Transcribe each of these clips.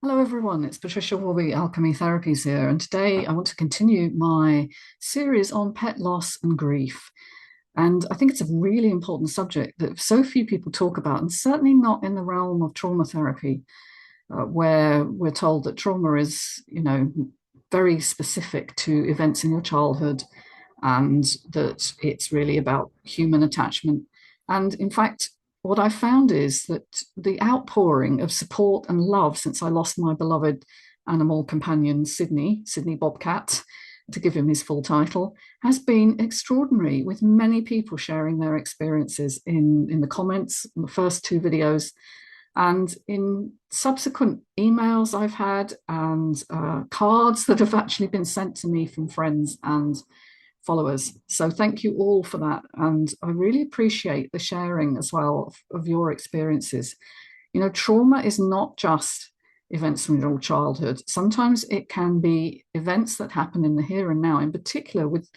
Hello everyone, it's Patricia Warby, Alchemy Therapies here, and today I want to continue my series on pet loss and grief. And I think it's a really important subject that so few people talk about, and certainly not in the realm of trauma therapy, where we're told that trauma is, very specific to events in your childhood and that it's really about human attachment. And in fact, what I found is that the outpouring of support and love since I lost my beloved animal companion, Sidney Bobcat, to give him his full title, has been extraordinary, with many people sharing their experiences in the comments in the first two videos and in subsequent emails I've had and cards that have actually been sent to me from friends and followers. So thank you all for that. And I really appreciate the sharing as well of your experiences. Trauma is not just events from your childhood. Sometimes it can be events that happen in the here and now, in particular with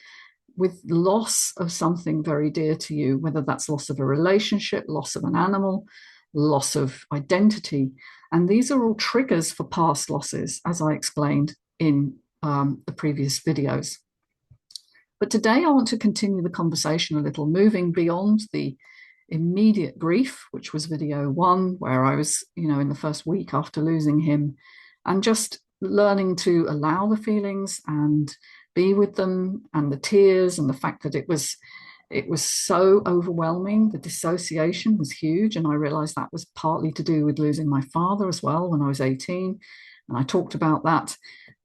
loss of something very dear to you, whether that's loss of a relationship, loss of an animal, loss of identity. And these are all triggers for past losses, as I explained in the previous videos. But today I want to continue the conversation a little, moving beyond the immediate grief, which was video one, where I was, in the first week after losing him, and just learning to allow the feelings and be with them, and the tears, and the fact that it was so overwhelming. The dissociation was huge, and I realized that was partly to do with losing my father as well when I was 18. And I talked about that,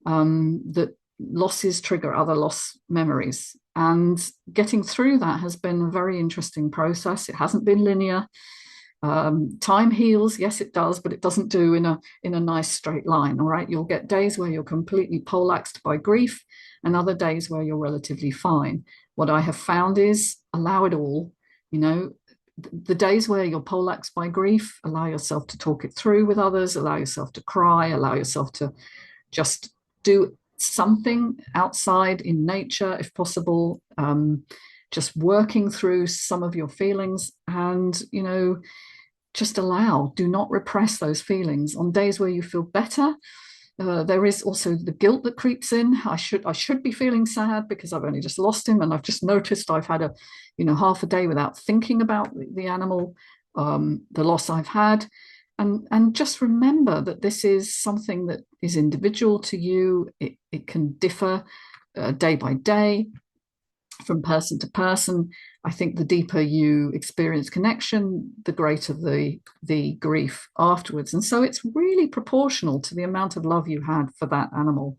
that losses trigger other loss memories. And getting through that has been a very interesting process. It hasn't been linear. Time heals, yes, it does, but it doesn't do in a nice straight line. All right, you'll get days where you're completely poleaxed by grief, and other days where you're relatively fine. What I have found is allow it all. The days where you're poleaxed by grief, allow yourself to talk it through with others, allow yourself to cry, allow yourself to just do something outside in nature, if possible, just working through some of your feelings, and just allow, do not repress those feelings. On days where you feel better, there is also the guilt that creeps in. I should be feeling sad because I've only just lost him, and I've just noticed I've had half a day without thinking about the animal, the loss I've had. And just remember that this is something that is individual to you. It can differ day by day, from person to person. I think the deeper you experience connection, the greater the grief afterwards. And so it's really proportional to the amount of love you had for that animal.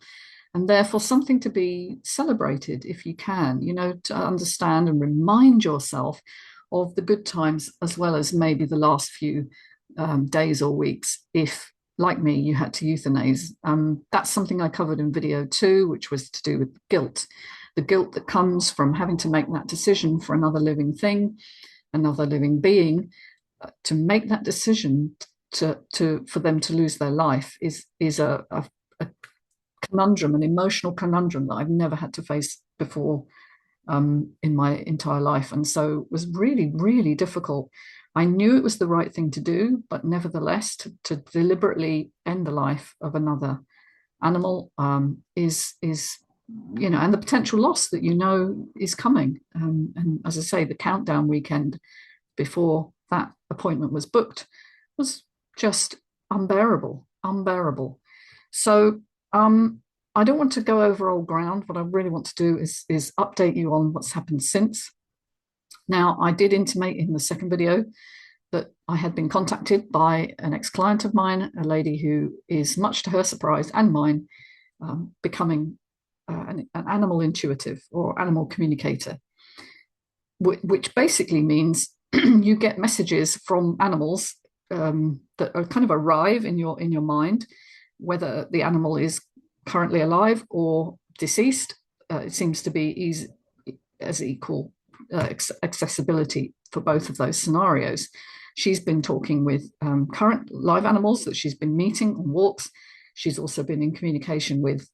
And therefore something to be celebrated if you can, to understand and remind yourself of the good times, as well as maybe the last few days or weeks, if, like me, you had to euthanize. That's something I covered in video 2, which was to do with guilt. The guilt that comes from having to make that decision for another living thing, another living being, to make that decision for them to lose their life is a conundrum, an emotional conundrum that I've never had to face before in my entire life. And so it was really, really difficult. I knew it was the right thing to do, but nevertheless, to deliberately end the life of another animal is and the potential loss that is coming. And as I say, the countdown weekend before that appointment was booked was just unbearable. So I don't want to go over old ground. What I really want to do is update you on what's happened since. Now, I did intimate in the second video that I had been contacted by an ex-client of mine, a lady who is, much to her surprise and mine, becoming an animal intuitive or animal communicator, which basically means you get messages from animals that are kind of arrive in your mind, whether the animal is currently alive or deceased. It seems to be as equal accessibility for both of those scenarios. She's been talking with current live animals that she's been meeting on walks. She's also been in communication with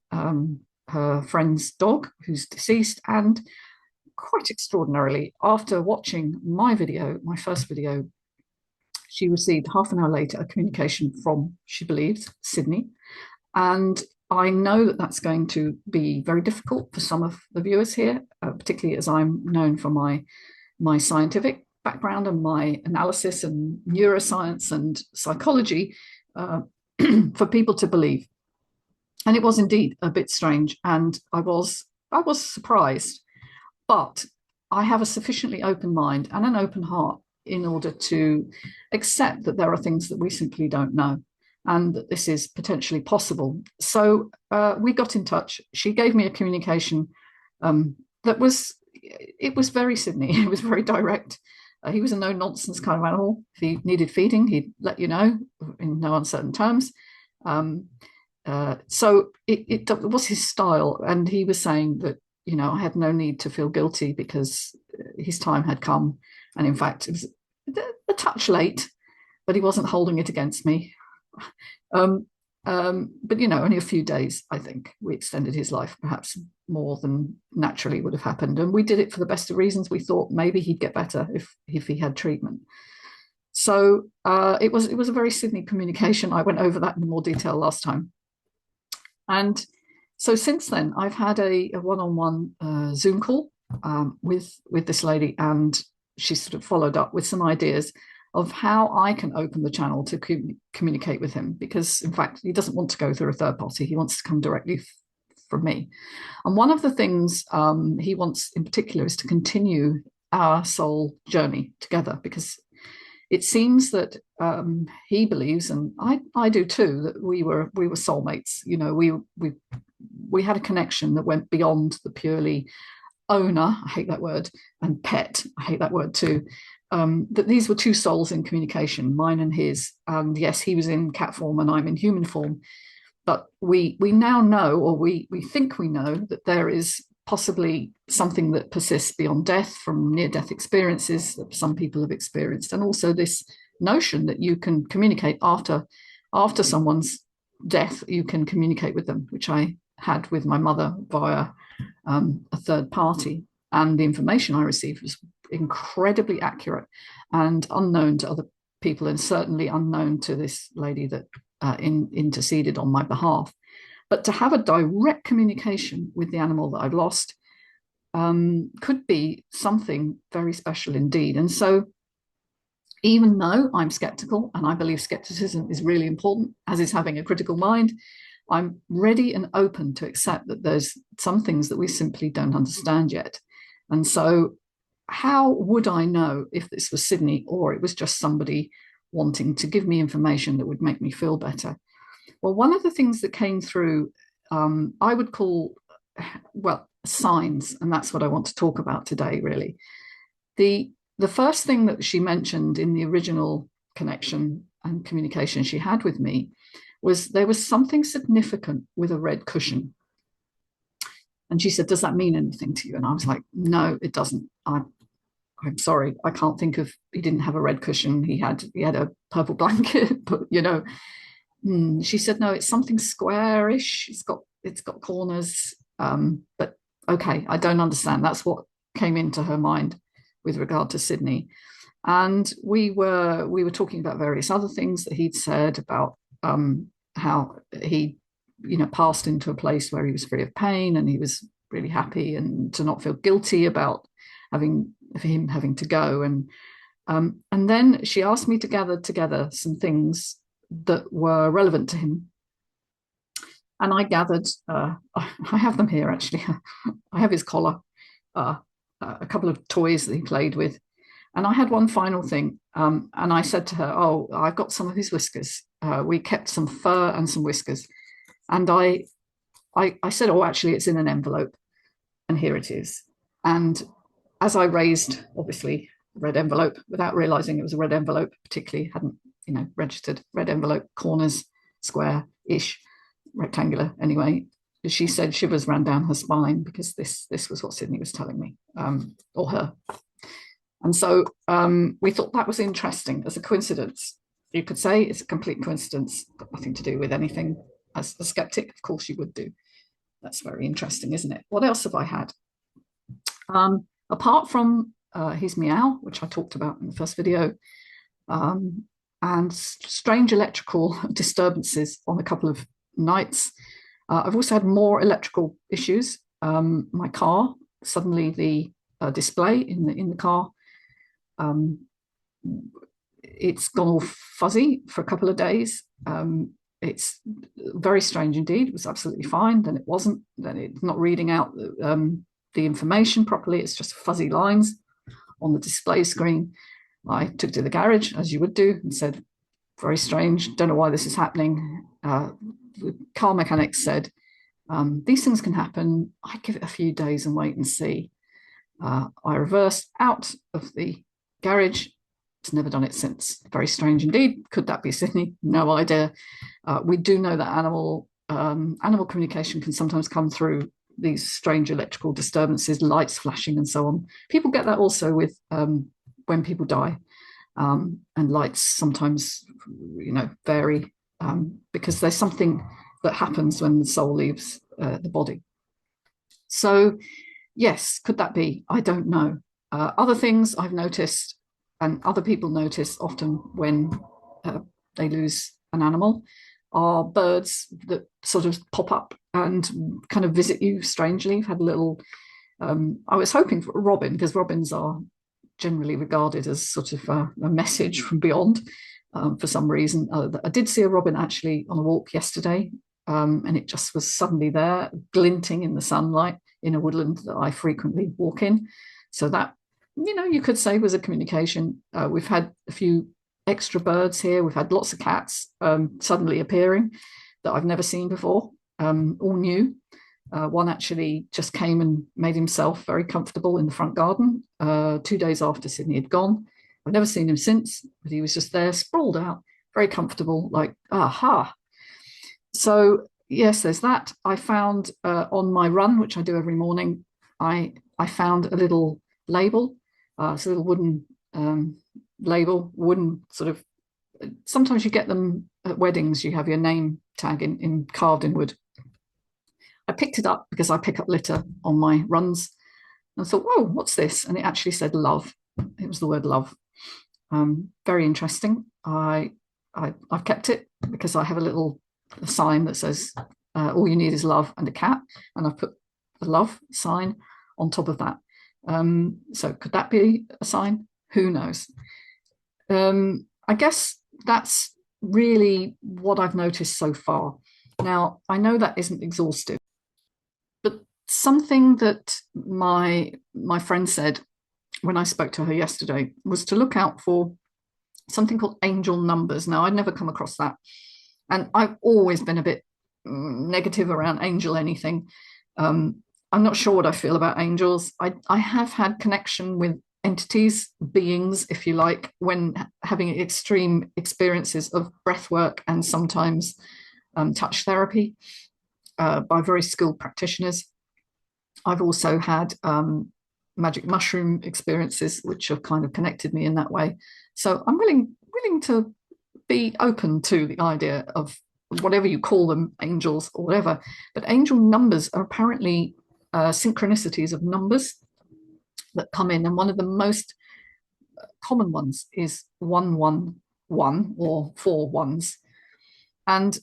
her friend's dog who's deceased. And quite extraordinarily, after watching my first video, she received half an hour later a communication from, she believes, Sidney. And I know that that's going to be very difficult for some of the viewers here, particularly as I'm known for my scientific background and my analysis and neuroscience and psychology, for people to believe. And it was indeed a bit strange, and I was surprised, but I have a sufficiently open mind and an open heart in order to accept that there are things that we simply don't know and that this is potentially possible. So we got in touch. She gave me a communication that was, it was very Sidney. It was very direct. He was a no-nonsense kind of animal. If he needed feeding, he'd let you know in no uncertain terms. So it was his style, and he was saying that, you know, I had no need to feel guilty because his time had come, and in fact it was a touch late, but he wasn't holding it against me. But you know, only a few days. I think we extended his life perhaps more than naturally would have happened, and we did it for the best of reasons. We thought maybe he'd get better if he had treatment. So it was a very Sidney communication. I went over that in more detail last time. And so since then, I've had a one-on-one Zoom call with this lady, and she sort of followed up with some ideas of how I can open the channel to communicate with him, because in fact, he doesn't want to go through a third party. He wants to come directly from me. And one of the things he wants in particular is to continue our soul journey together, because it seems that he believes, and I do too, that we were soulmates. You know, we had a connection that went beyond the purely owner, I hate that word, and pet, I hate that word too. That these were two souls in communication, mine and his. And yes, he was in cat form and I'm in human form. But we now know, or we think we know, that there is possibly something that persists beyond death from near-death experiences that some people have experienced, and also this notion that you can communicate after someone's death. You can communicate with them, which I had with my mother via a third party, and the information I received was incredibly accurate and unknown to other people, and certainly unknown to this lady that interceded on my behalf. But to have a direct communication with the animal that I've lost could be something very special indeed. And so even though I'm skeptical, and I believe skepticism is really important, as is having a critical mind, I'm ready and open to accept that there's some things that we simply don't understand yet. And so how would I know if this was Sidney or it was just somebody wanting to give me information that would make me feel better? Well, one of the things that came through, I would call, well, signs, and that's what I want to talk about today, really. The first thing that she mentioned in the original connection and communication she had with me was there was something significant with a red cushion. And she said, "Does that mean anything to you?" And I was like, "No, it doesn't. I'm sorry, I can't think of." He didn't have a red cushion. He had a purple blanket, but you know. She said, "No, it's something squarish. It's got corners." But okay, I don't understand. That's what came into her mind with regard to Sidney. And we were talking about various other things that he'd said about how he, you know, passed into a place where he was free of pain and he was really happy, and to not feel guilty about him having to go. And then she asked me to gather together some things that were relevant to him. And I gathered, I have them here actually. I have his collar, a couple of toys that he played with. And I had one final thing. And I said to her, "Oh, I've got some of his whiskers." We kept some fur and some whiskers. And I said, "Oh, actually, it's in an envelope. And here it is." And as I raised, obviously, red envelope, without realizing it was a red envelope, particularly hadn't, you know, registered red envelope, corners, square-ish, rectangular anyway, she said shivers ran down her spine, because this was what Sidney was telling me, or her. And so we thought that was interesting as a coincidence. You could say it's a complete coincidence, got nothing to do with anything. As a skeptic, of course you would do. That's very interesting, isn't it? What else have I had? Apart from his meow, which I talked about in the first video, and strange electrical disturbances on a couple of nights. I've also had more electrical issues. My car, suddenly the display in the car, it's gone all fuzzy for a couple of days. It's very strange indeed. It was absolutely fine, then it wasn't, then it's not reading out the information properly. It's just fuzzy lines on the display screen. I took it to the garage, as you would do, and said, very strange, don't know why this is happening. The car mechanic said, these things can happen. I give it a few days and wait and see. I reversed out of the garage. It's never done it since. Very strange indeed. Could that be Sidney? No idea. We do know that animal communication can sometimes come through these strange electrical disturbances, lights flashing and so on. People get that also with when people die, and lights sometimes, vary because there's something that happens when the soul leaves the body. So yes, could that be? I don't know. Other things I've noticed, and other people notice often when they lose an animal, are birds that sort of pop up and kind of visit you strangely. I've had a little, I was hoping for a robin, because robins are generally regarded as sort of a message from beyond for some reason. I did see a robin actually on a walk yesterday, and it just was suddenly there, glinting in the sunlight in a woodland that I frequently walk in. So that, you could say was a communication. We've had a few extra birds here. We've had lots of cats suddenly appearing that I've never seen before, all new. One actually just came and made himself very comfortable in the front garden 2 days after Sidney had gone. I've never seen him since, but he was just there, sprawled out, very comfortable, like, aha. So yes, there's that. I found on my run, which I do every morning, I found a little label. It's a little wooden label, wooden sort of, sometimes you get them at weddings, you have your name tag in carved in wood. I picked it up because I pick up litter on my runs, and I thought, whoa, what's this? And it actually said love. It was the word love. Very interesting. I've kept it because I have a little sign that says all you need is love and a cat, and I've put the love sign on top of that. So could that be a sign? Who knows? I guess that's really what I've noticed so far. Now, I know that isn't exhaustive, but something that my friend said when I spoke to her yesterday was to look out for something called angel numbers. Now, I'd never come across that, and I've always been a bit negative around angel anything. I'm not sure what I feel about angels. I have had connection with entities, beings, if you like, when having extreme experiences of breath work and sometimes touch therapy by very skilled practitioners. I've also had magic mushroom experiences, which have kind of connected me in that way. So I'm willing to be open to the idea of whatever you call them, angels or whatever. But angel numbers are apparently synchronicities of numbers that come in, and one of the most common ones is 111 or 4 ones. And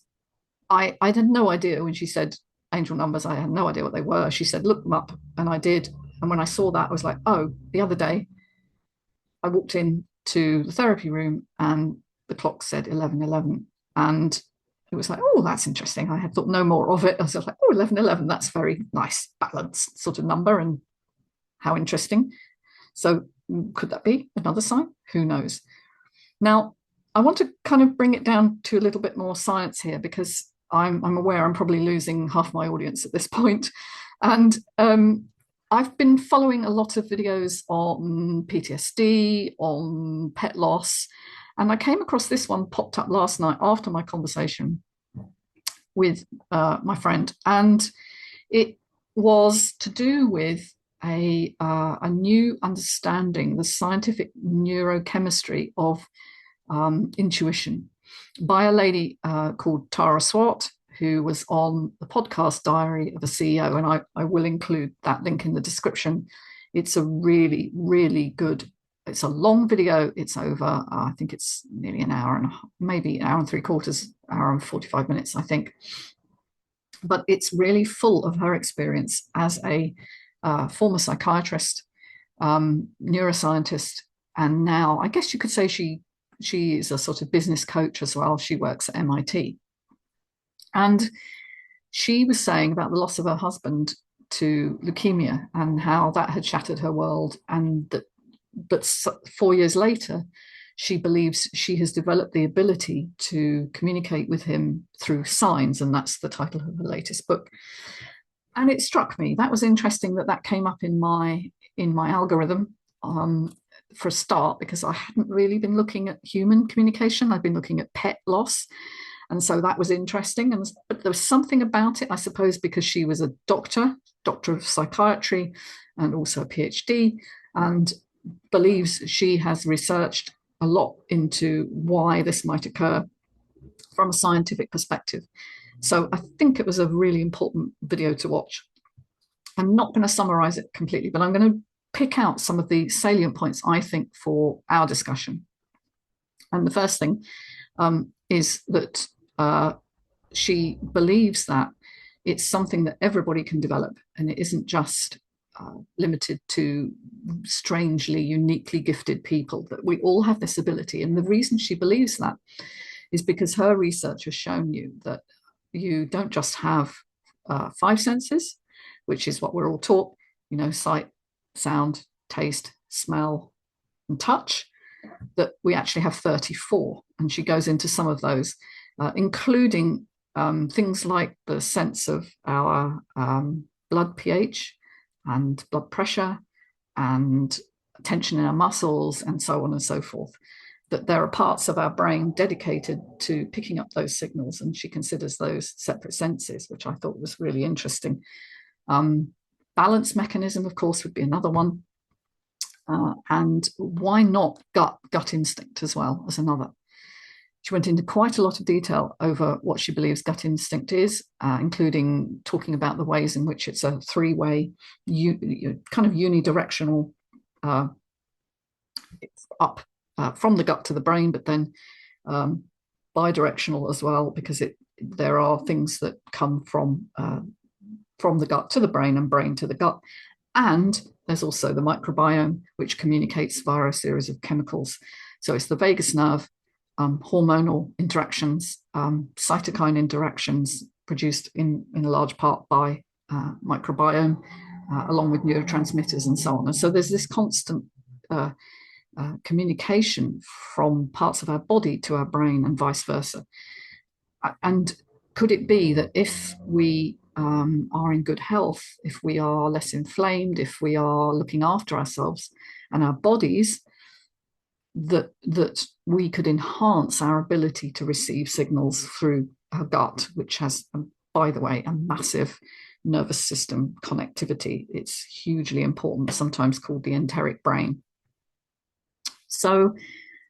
I had no idea when she said angel numbers. I had no idea what they were. She said look them up, and I did. And when I saw that, I was like, oh, the other day I walked in to the therapy room and the clock said 11:11, and it was like, oh, that's interesting. I had thought no more of it. I was like, oh, 11:11, that's very nice, balanced sort of number, and how interesting. So could that be another sign? Who knows? Now, I want to kind of bring it down to a little bit more science here, because I'm aware I'm probably losing half my audience at this point. And I've been following a lot of videos on PTSD, on pet loss, and I came across this one, popped up last night after my conversation with my friend, and it was to do with a new understanding, the scientific neurochemistry of intuition, by a lady called Tara Swart, who was on the podcast Diary of a CEO, and I will include that link in the description. It's a really, really good it's a long video. It's over, I think it's nearly an hour and maybe an hour and 3/4, hour and 45 minutes, I think. But it's really full of her experience as a former psychiatrist, neuroscientist, and now I guess you could say she is a sort of business coach as well. She works at MIT. And she was saying about the loss of her husband to leukemia and how that had shattered her world, and that but 4 years later, she believes she has developed the ability to communicate with him through signs, and that's the title of her latest book. And it struck me, that was interesting that came up in my algorithm, for a start, because I hadn't really been looking at human communication. I'd been looking at pet loss. And so that was interesting. But there was something about it, I suppose, because she was a doctor of psychiatry, and also a PhD, and believes she has researched a lot into why this might occur from a scientific perspective. So I think it was a really important video to watch. I'm not going to summarize it completely, but I'm going to pick out some of the salient points, I think, for our discussion. And the first thing is that she believes that it's something that everybody can develop, and it isn't just limited to strangely, uniquely gifted people, that we all have this ability. And the reason she believes that is because her research has shown you that you don't just have 5 senses, which is what we're all taught, sight, sound, taste, smell, and touch, that we actually have 34. And she goes into some of those, including things like the sense of our blood pH and blood pressure and tension in our muscles and so on and so forth, that there are parts of our brain dedicated to picking up those signals, and she considers those separate senses, which I thought was really interesting. Balance mechanism, of course, would be another one. And why not gut instinct as well as another? She went into quite a lot of detail over what she believes gut instinct is, including talking about the ways in which it's a 3-way, kind of unidirectional, up from the gut to the brain, but then bi-directional as well, because there are things that come from the gut to the brain and brain to the gut. And there's also the microbiome, which communicates via a series of chemicals. So it's the vagus nerve, hormonal interactions, cytokine interactions produced in a large part by microbiome, along with neurotransmitters and so on. And so there's this constant communication from parts of our body to our brain and vice versa. And could it be that if we are in good health, if we are less inflamed, if we are looking after ourselves and our bodies, that we could enhance our ability to receive signals through our gut, which has, by the way, a massive nervous system connectivity. It's hugely important, sometimes called the enteric brain. So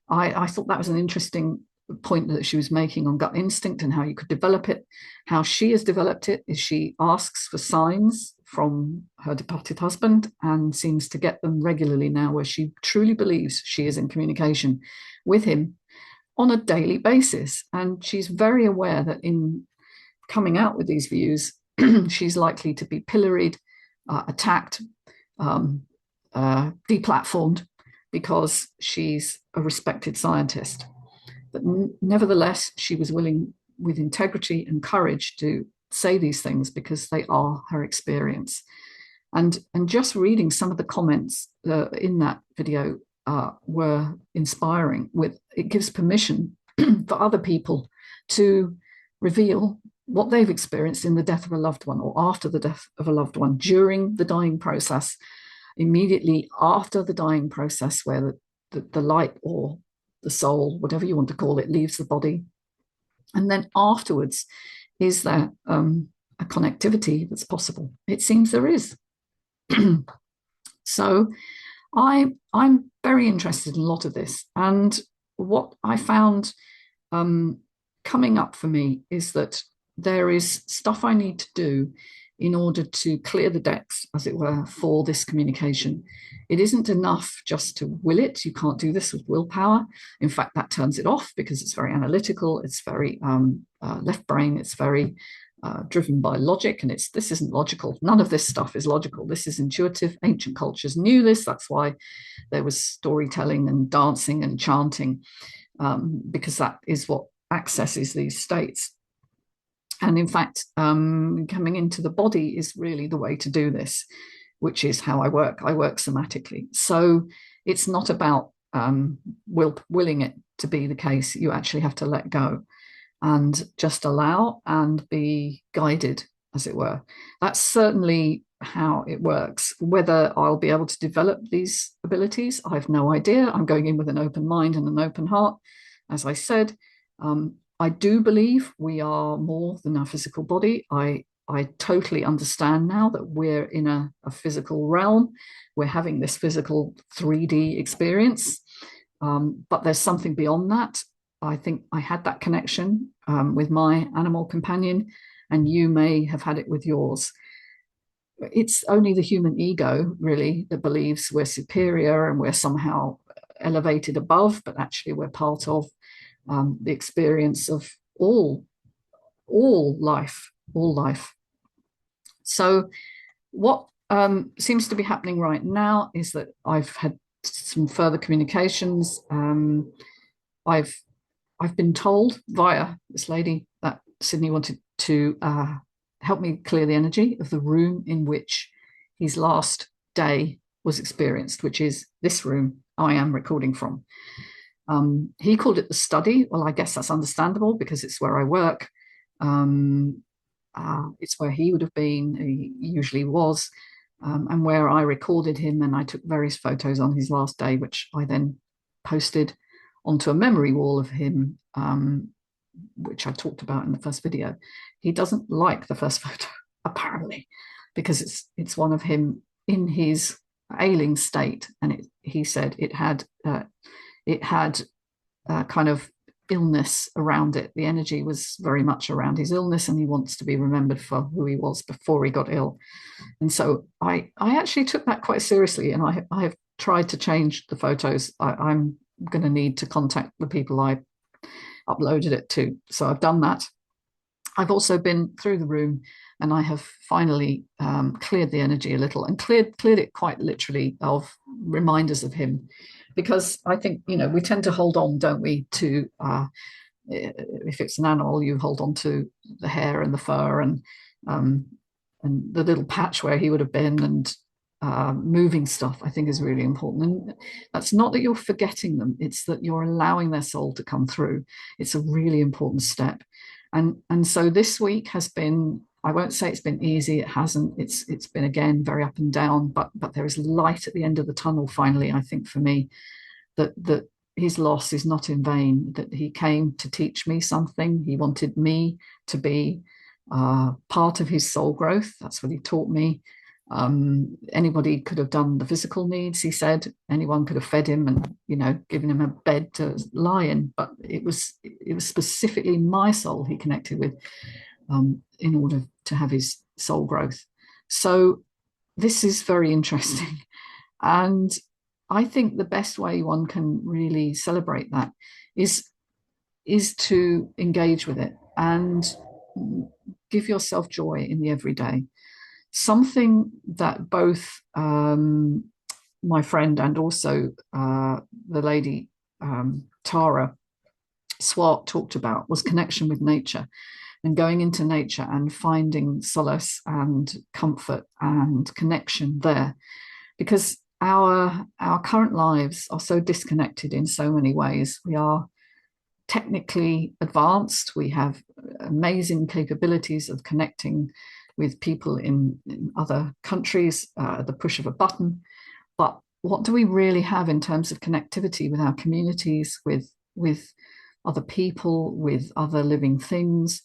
I thought that was an interesting point that she was making on gut instinct and how you could develop it. How she has developed it is she asks for signs from her departed husband and seems to get them regularly now, where she truly believes she is in communication with him on a daily basis. And she's very aware that in coming out with these views, she's likely to be pilloried, attacked, deplatformed, because she's a respected scientist. But nevertheless, she was willing, with integrity and courage, to say these things because they are her experience. And just reading some of the comments in that video were inspiring. It gives permission for other people to reveal what they've experienced in the death of a loved one, or after the death of a loved one, during the dying process, immediately after the dying process, where the light or the soul, whatever you want to call it, leaves the body. And then afterwards, is there a connectivity that's possible? It seems there is. So I'm very interested in a lot of this. And what I found coming up for me is that there is stuff I need to do in order to clear the decks, as it were, for this communication. It isn't enough just to will it. You can't do this with willpower. In fact, that turns it off because it's very analytical. It's very left brain. It's very driven by logic, and this isn't logical. None of this stuff is logical. This is intuitive. Ancient cultures knew this. That's why there was storytelling and dancing and chanting, because that is what accesses these states. And in fact, coming into the body is really the way to do this, which is how I work. I work somatically. So it's not about willing it to be the case. You actually have to let go and just allow and be guided, as it were. That's certainly how it works. Whether I'll be able to develop these abilities, I have no idea. I'm going in with an open mind and an open heart. As I said, I do believe we are more than our physical body. I totally understand now that we're in a physical realm. We're having this physical 3D experience, but there's something beyond that. I think I had that connection with my animal companion, and you may have had it with yours. It's only the human ego, really, that believes we're superior and we're somehow elevated above, but actually we're part of the experience of all life, all life. So what seems to be happening right now is that I've had some further communications. I've been told via this lady that Sidney wanted to help me clear the energy of the room in which his last day was experienced, which is this room I am recording from. He called it the study. Well, I guess that's understandable because it's where I work. It's where he would have been, he usually was, and where I recorded him, and I took various photos on his last day, which I then posted onto a memory wall of him, which I talked about in the first video. He doesn't like the first photo, apparently, because it's one of him in his ailing state, and he said it had kind of illness around it. The energy was very much around his illness, and he wants to be remembered for who he was before he got ill. And so I actually took that quite seriously, and I have tried to change the photos. I'm going to need to contact the people I uploaded it to. So I've done that. I've also been through the room, and I have finally cleared the energy a little, and cleared it quite literally of reminders of him. Because I think, we tend to hold on, don't we, to, if it's an animal, you hold on to the hair and the fur and the little patch where he would have been, and moving stuff, I think, is really important. And that's not that you're forgetting them, it's that you're allowing their soul to come through. It's a really important step. And so this week has been, I won't say it's been easy, it hasn't. It's been, again, very up and down, but there is light at the end of the tunnel, finally, I think, for me, that his loss is not in vain, that he came to teach me something. He wanted me to be part of his soul growth. That's what he taught me. Anybody could have done the physical needs, he said. Anyone could have fed him and, given him a bed to lie in, but it was specifically my soul he connected with, in order to have his soul growth. So this is very interesting. And I think the best way one can really celebrate that is to engage with it and give yourself joy in the everyday. Something that both my friend and also the lady Tara Swart talked about was connection with nature, and going into nature and finding solace and comfort and connection there, because our current lives are so disconnected in so many ways. We are technically advanced. We have amazing capabilities of connecting with people in other countries at the push of a button. But what do we really have in terms of connectivity with our communities, with other people, with other living things?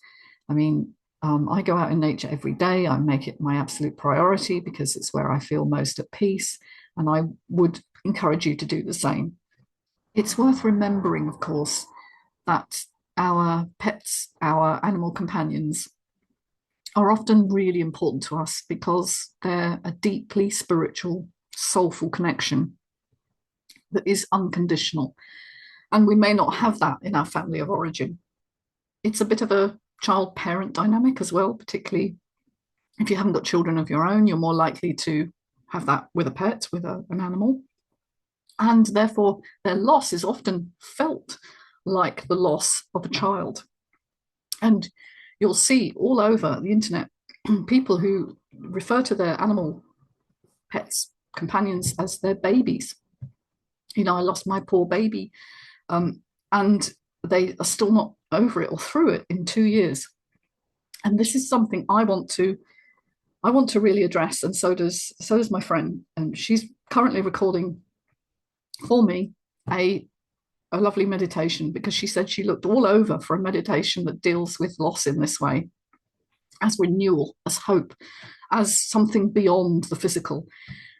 I mean, I go out in nature every day. I make it my absolute priority because it's where I feel most at peace. And I would encourage you to do the same. It's worth remembering, of course, that our pets, our animal companions, are often really important to us because they're a deeply spiritual, soulful connection that is unconditional. And we may not have that in our family of origin. It's a bit of a child parent dynamic as well, particularly if you haven't got children of your own, you're more likely to have that with a pet, with an animal. And therefore, their loss is often felt like the loss of a child. And you'll see all over the internet people who refer to their animal pets, companions, as their babies. You know, I lost my poor baby, and they are still not over it or through it in 2 years. And this is something I want to really address, and so does my friend, and she's currently recording for me a lovely meditation, because she said she looked all over for a meditation that deals with loss in this way, as renewal, as hope, as something beyond the physical,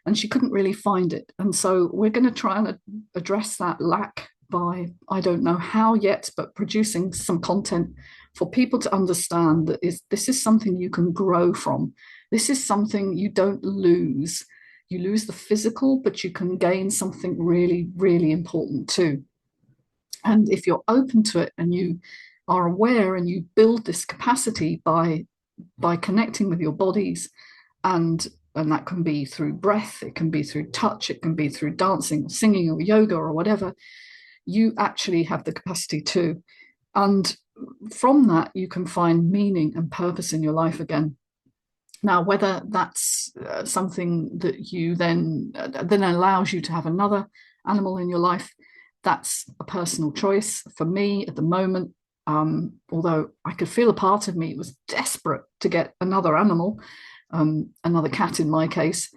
and she couldn't really find it. And so we're going to try and address that lack by, I don't know how yet, but producing some content for people to understand that this is something you can grow from. This is something you don't lose. You lose the physical, but you can gain something really, really important too. And if you're open to it and you are aware and you build this capacity by connecting with your bodies, and that can be through breath, it can be through touch, it can be through dancing or singing or yoga or whatever, you actually have the capacity to. And from that, you can find meaning and purpose in your life again. Now, whether that's something that you then allows you to have another animal in your life, that's a personal choice. For me, at the moment, although I could feel a part of me was desperate to get another animal, another cat in my case,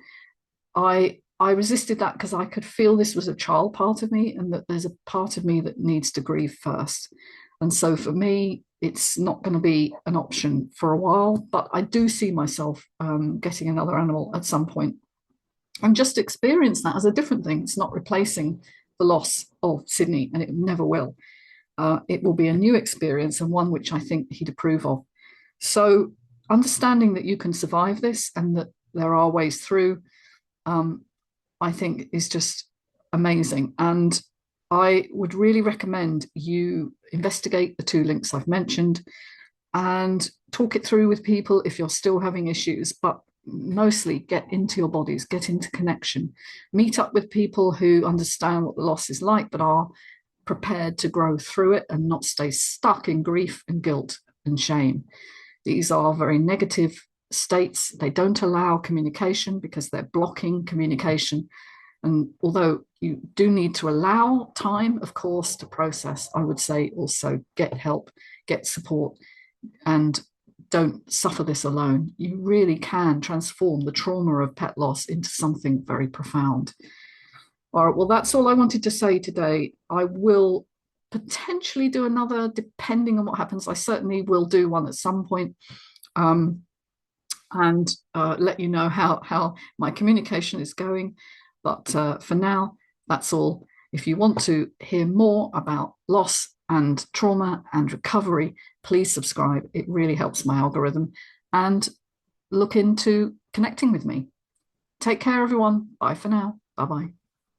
I resisted that because I could feel this was a child part of me, and that there's a part of me that needs to grieve first. And so for me, it's not going to be an option for a while, but I do see myself getting another animal at some point, and just experience that as a different thing. It's not replacing the loss of Sidney, and it never will. It will be a new experience, and one which I think he'd approve of. So understanding that you can survive this and that there are ways through, I think is just amazing. And I would really recommend you investigate the 2 links I've mentioned and talk it through with people if you're still having issues, but mostly get into your bodies, get into connection, meet up with people who understand what the loss is like, but are prepared to grow through it and not stay stuck in grief and guilt and shame. These are very negative states. They don't allow communication because they're blocking communication. And although you do need to allow time, of course, to process, I would say also get help, get support, and don't suffer this alone. You really can transform the trauma of pet loss into something very profound. All right, well, that's all I wanted to say today. I will potentially do another, depending on what happens. I certainly will do one at some point, and let you know how my communication is going. But for now, that's all. If you want to hear more about loss and trauma and recovery, please subscribe. It really helps my algorithm. And look into connecting with me. Take care, everyone. Bye for now. Bye-bye.